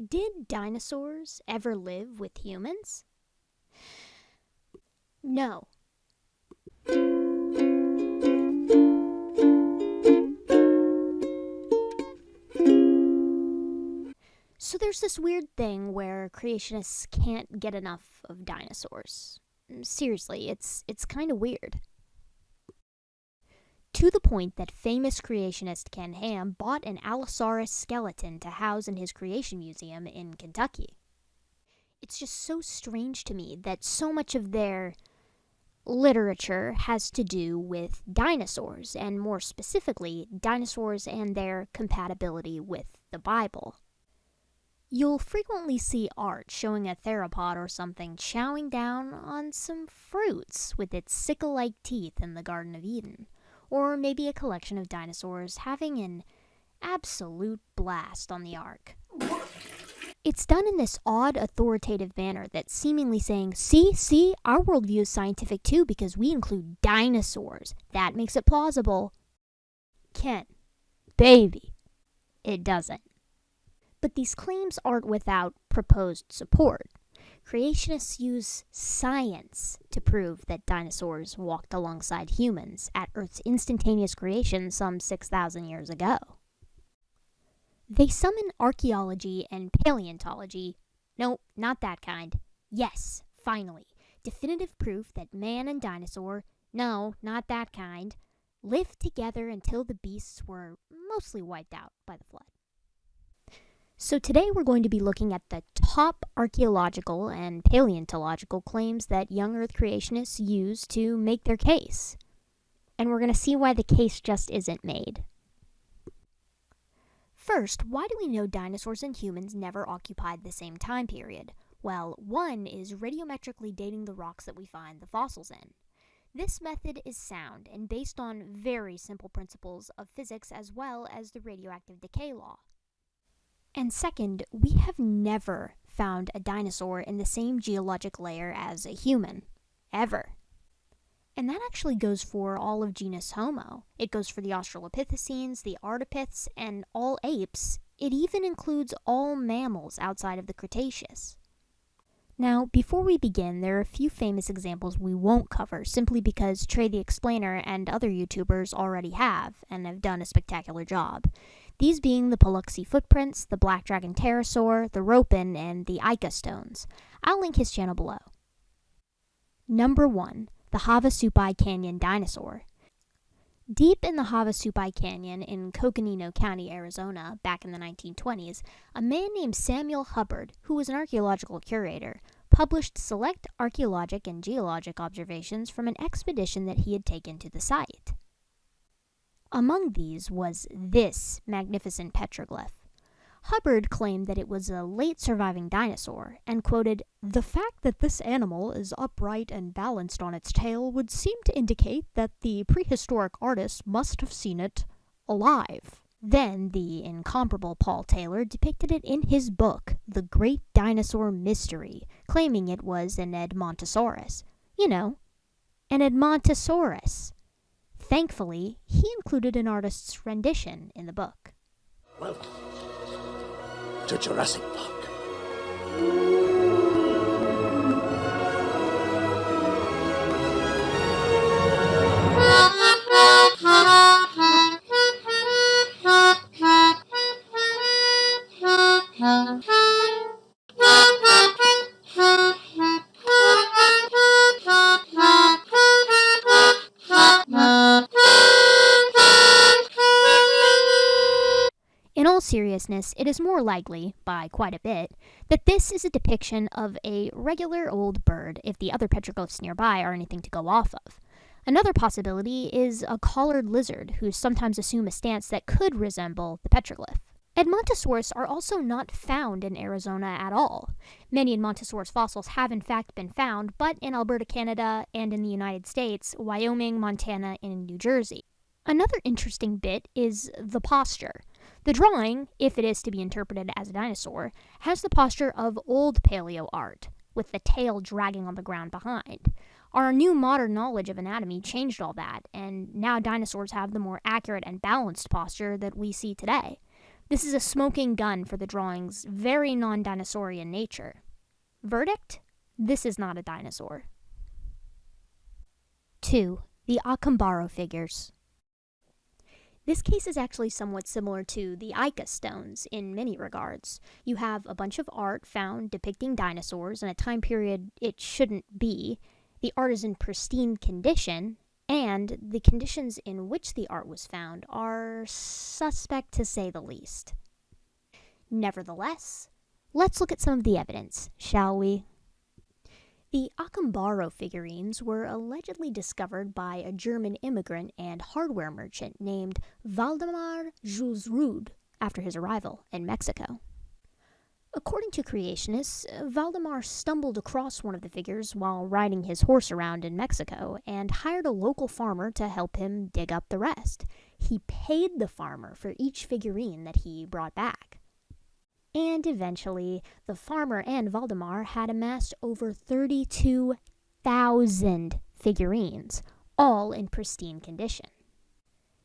Did dinosaurs ever live with humans? No. So there's this weird thing where creationists can't get enough of dinosaurs. Seriously, it's kind of weird. To the point that famous creationist Ken Ham bought an Allosaurus skeleton to house in his creation museum in Kentucky. It's just so strange to me that so much of their literature has to do with dinosaurs, and more specifically, dinosaurs and their compatibility with the Bible. You'll frequently see art showing a theropod or something chowing down on some fruits with its sickle-like teeth in the Garden of Eden, or maybe a collection of dinosaurs having an absolute blast on the ark. It's done in this odd, authoritative manner that's seemingly saying, see, our worldview is scientific too because we include dinosaurs. That makes it plausible. Ken, baby, it doesn't. But these claims aren't without proposed support. Creationists use science to prove that dinosaurs walked alongside humans at Earth's instantaneous creation some 6,000 years ago. They summon archaeology and paleontology. No, not that kind. Yes, finally, definitive proof that man and dinosaur, no, not that kind, lived together until the beasts were mostly wiped out by the flood. So today we're going to be looking at the top archaeological and paleontological claims that Young Earth Creationists use to make their case. And we're going to see why the case just isn't made. First, why do we know dinosaurs and humans never occupied the same time period? Well, one is radiometrically dating the rocks that we find the fossils in. This method is sound and based on very simple principles of physics as well as the radioactive decay law. And second, we have never found a dinosaur in the same geologic layer as a human. Ever. And that actually goes for all of genus Homo. It goes for the Australopithecines, the Ardipiths, and all apes. It even includes all mammals outside of the Cretaceous. Now, before we begin, there are a few famous examples we won't cover simply because Trey the Explainer and other YouTubers already have, and have done a spectacular job. These being the Paluxy footprints, the Black Dragon pterosaur, the Ropin, and the Ica stones. I'll link his channel below. Number 1. The Havasu Canyon dinosaur. Deep in the Havasu Canyon in Coconino County, Arizona, back in the 1920s, a man named Samuel Hubbard, who was an archaeological curator, published select archaeologic and geologic observations from an expedition that he had taken to the site. Among these was this magnificent petroglyph. Hubbard claimed that it was a late surviving dinosaur, and quoted, "The fact that this animal is upright and balanced on its tail would seem to indicate that the prehistoric artist must have seen it alive." Then the incomparable Paul Taylor depicted it in his book, The Great Dinosaur Mystery, claiming it was an Edmontosaurus. You know, an Edmontosaurus. Thankfully, he included an artist's rendition in the book. Welcome to Jurassic Park. In all seriousness, it is more likely, by quite a bit, that this is a depiction of a regular old bird if the other petroglyphs nearby are anything to go off of. Another possibility is a collared lizard, who sometimes assume a stance that could resemble the petroglyph. Edmontosaurus are also not found in Arizona at all. Many Edmontosaurus fossils have in fact been found, but in Alberta, Canada, and in the United States, Wyoming, Montana, and New Jersey. Another interesting bit is the posture. The drawing, if it is to be interpreted as a dinosaur, has the posture of old paleo art, with the tail dragging on the ground behind. Our new modern knowledge of anatomy changed all that, and now dinosaurs have the more accurate and balanced posture that we see today. This is a smoking gun for the drawing's very non-dinosaurian nature. Verdict? This is not a dinosaur. 2. The Akamaru Figures. This case is actually somewhat similar to the Ica stones in many regards. You have a bunch of art found depicting dinosaurs in a time period it shouldn't be. The art is in pristine condition, and the conditions in which the art was found are suspect to say the least. Nevertheless, let's look at some of the evidence, shall we? The Akamaru figurines were allegedly discovered by a German immigrant and hardware merchant named Waldemar Jules Rude after his arrival in Mexico. According to creationists, Waldemar stumbled across one of the figures while riding his horse around in Mexico and hired a local farmer to help him dig up the rest. He paid the farmer for each figurine that he brought back. And eventually, the farmer and Waldemar had amassed over 32,000 figurines, all in pristine condition.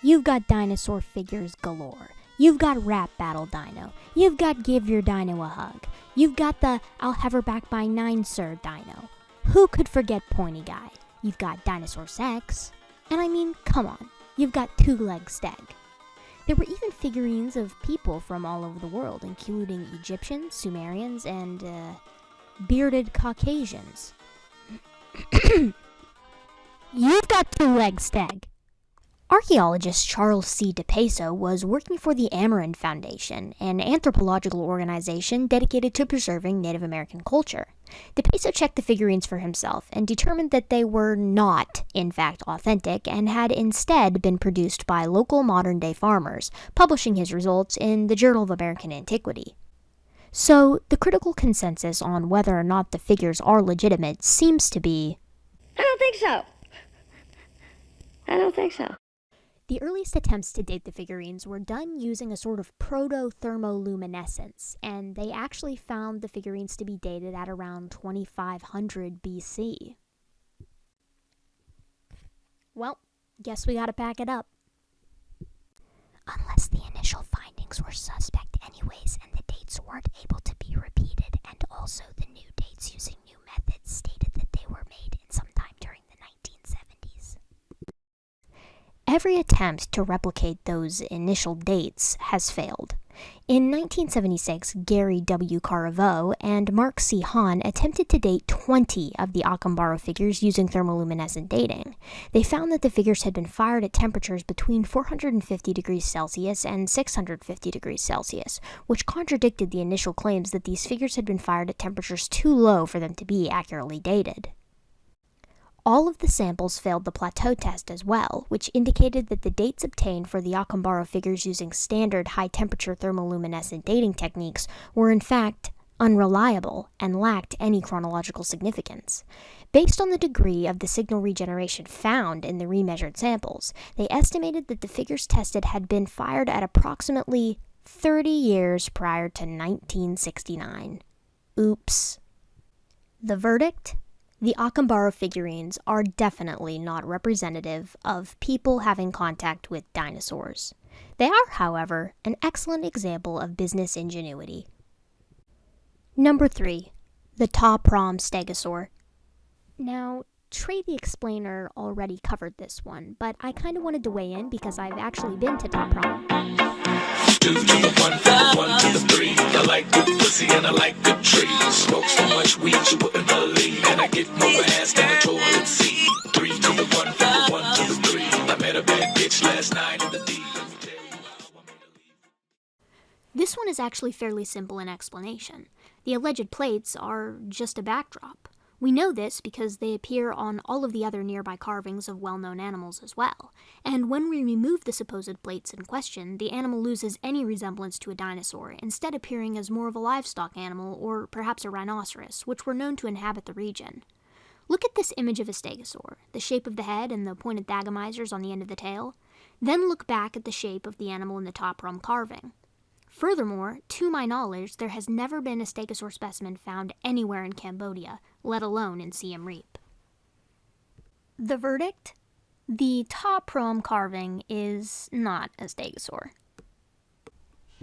You've got dinosaur figures galore. You've got Rap Battle Dino. You've got Give Your Dino a Hug. You've got the I'll Have Her Back by 9 Sir Dino. Who could forget Pointy Guy? You've got Dinosaur Sex. And I mean, come on, you've got Two Leg Steg. There were even figurines of people from all over the world, including Egyptians, Sumerians, and bearded Caucasians. You've got Two Leg Steg. Archaeologist Charles C. DePeso was working for the Amarin Foundation, an anthropological organization dedicated to preserving Native American culture. DePeso checked the figurines for himself and determined that they were not, in fact, authentic and had instead been produced by local modern-day farmers, publishing his results in the Journal of American Antiquity. So, the critical consensus on whether or not the figures are legitimate seems to be, I don't think so. I don't think so. The earliest attempts to date the figurines were done using a sort of proto-thermoluminescence, and they actually found the figurines to be dated at around 2500 BC. Well, guess we gotta pack it up. Unless the initial findings were suspect anyways and the dates weren't able to be repeated, and also the new dates using new methods stated that they were made in some time during the 1970s. Every attempt to replicate those initial dates has failed. In 1976, Gary W. Caraveau and Mark C. Hahn attempted to date 20 of the Akamaru figures using thermoluminescent dating. They found that the figures had been fired at temperatures between 450 degrees Celsius and 650 degrees Celsius, which contradicted the initial claims that these figures had been fired at temperatures too low for them to be accurately dated. All of the samples failed the plateau test as well, which indicated that the dates obtained for the Akamaru figures using standard high-temperature thermoluminescent dating techniques were in fact unreliable and lacked any chronological significance. Based on the degree of the signal regeneration found in the remeasured samples, they estimated that the figures tested had been fired at approximately 30 years prior to 1969. Oops. The verdict? The Akamaru figurines are definitely not representative of people having contact with dinosaurs. They are, however, an excellent example of business ingenuity. Number 3. The Ta Prom Stegosaur. Now, Trey the Explainer already covered this one, but I kind of wanted to weigh in because I've actually been to Ta Prom. 2 to the 1, from the 1 to the 3. I like good pussy and I like good trees. Smoke so much weed you wouldn't believe, and I get more ass than a toilet seat. 3 to the 1, from the 1 to the 3. I met a bad bitch last night in the D. Let me tell you how I made her leave. This one is actually fairly simple in explanation. The alleged plates are just a backdrop. We know this because they appear on all of the other nearby carvings of well-known animals as well, and when we remove the supposed plates in question, the animal loses any resemblance to a dinosaur, instead appearing as more of a livestock animal or perhaps a rhinoceros, which were known to inhabit the region. Look at this image of a stegosaur, the shape of the head and the pointed thagomizers on the end of the tail. Then look back at the shape of the animal in the Ta Prom carving. Furthermore, to my knowledge, there has never been a stegosaur specimen found anywhere in Cambodia, let alone in Siem Reap. The verdict? The Ta Prom carving is not a stegosaur.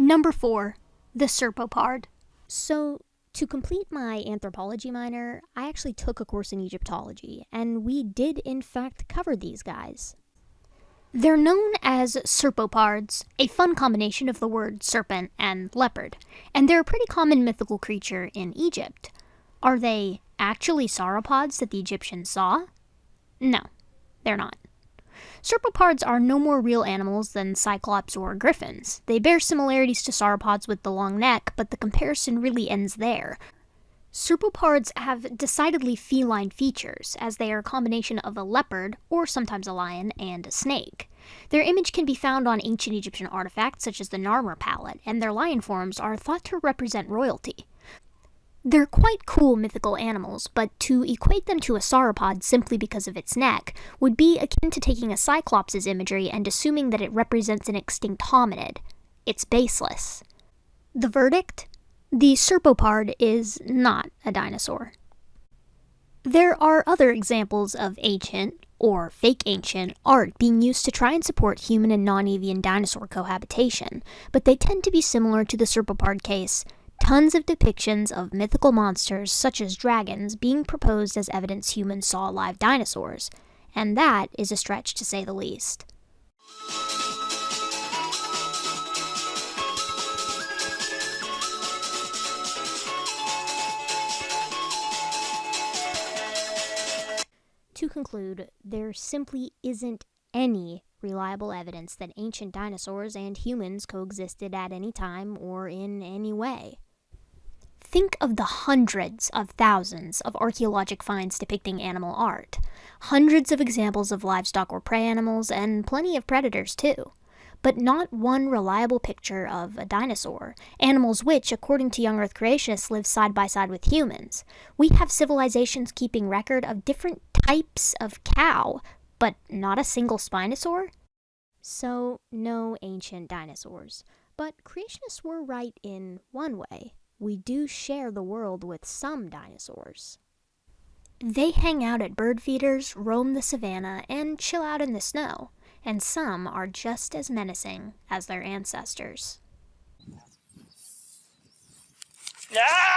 Number 4. The Serpopard. So, to complete my anthropology minor, I actually took a course in Egyptology, and we did in fact cover these guys. They're known as serpopards, a fun combination of the word serpent and leopard, and they're a pretty common mythical creature in Egypt. Are they actually sauropods that the Egyptians saw? No, they're not. Serpopards are no more real animals than cyclops or griffins. They bear similarities to sauropods with the long neck, but the comparison really ends there. Serpopards have decidedly feline features, as they are a combination of a leopard, or sometimes a lion, and a snake. Their image can be found on ancient Egyptian artifacts such as the Narmer palette, and their lion forms are thought to represent royalty. They're quite cool mythical animals, but to equate them to a sauropod simply because of its neck would be akin to taking a cyclops' imagery and assuming that it represents an extinct hominid. It's baseless. The verdict? The serpopard is not a dinosaur. There are other examples of ancient, or fake ancient, art being used to try and support human and non-avian dinosaur cohabitation, but they tend to be similar to the serpopard case. Tons of depictions of mythical monsters, such as dragons, being proposed as evidence humans saw live dinosaurs, and that is a stretch to say the least. To conclude, there simply isn't any reliable evidence that ancient dinosaurs and humans coexisted at any time or in any way. Think of the hundreds of thousands of archaeologic finds depicting animal art, hundreds of examples of livestock or prey animals, and plenty of predators too. But not one reliable picture of a dinosaur, animals which, according to Young Earth Creationists, live side by side with humans. We have civilizations keeping record of different types of cow, but not a single spinosaur? So, no ancient dinosaurs. But creationists were right in one way. We do share the world with some dinosaurs. They hang out at bird feeders, roam the savannah, and chill out in the snow, and some are just as menacing as their ancestors. Ah!